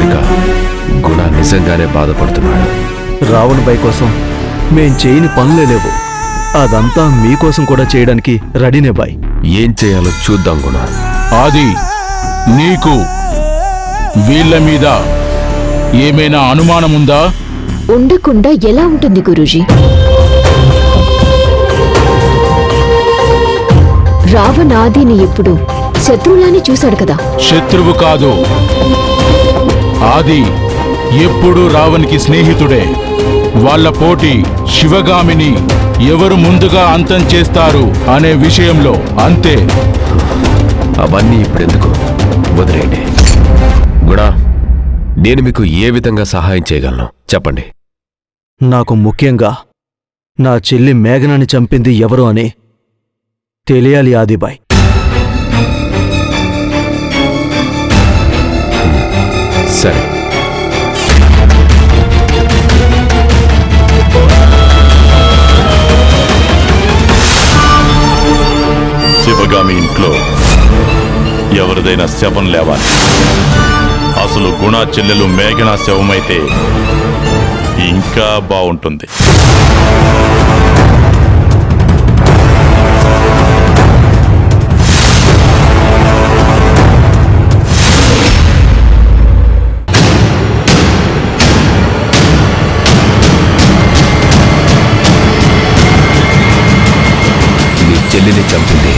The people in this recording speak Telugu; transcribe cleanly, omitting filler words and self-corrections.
తెలియక గుణ నిజంగానే బాధపడుతున్నాడు. రావణ్ బాయ్ కోసం మేం చేయని పనులే లేవు. అదంతా మీకోసం కూడా చేయడానికి రెడీనే బాయ్. ఏం చేయాలో చూద్దాం గుణ. ఆది, నీకు వీళ్ళ మీద ఏమైనా అనుమానముందా? ఉండకుండా ఎలా ఉంటుంది గురూజీ? రావణ్ ఆదిని ఎప్పుడు శత్రువులానే చూశాడు కదా. శత్రువు కాదు, ఆది ఎప్పుడు రావణ్కి స్నేహితుడే. వాళ్ళ పోటీ శివగామిని ఎవరు ముందుగా అంతం చేస్తారు అనే విషయంలో అంతే. అవన్నీ ఇప్పుడెందుకు, వదిలేయండి. గుణ, నేను మీకు ఏ విధంగా సహాయం చేయగలను చెప్పండి. నాకు ముఖ్యంగా నా చెల్లి మేఘనాని చంపింది ఎవరు అని తెలియాలి ఆదిబాయ్. సరే, శివగామి ఇంట్లో ఎవరిదైనా శవం లేవాలి. అసలు గుణ చెల్లెలు మేఘన శవమైతే ఇంకా బాగుంటుంది. నీ చెల్లిని చంపింది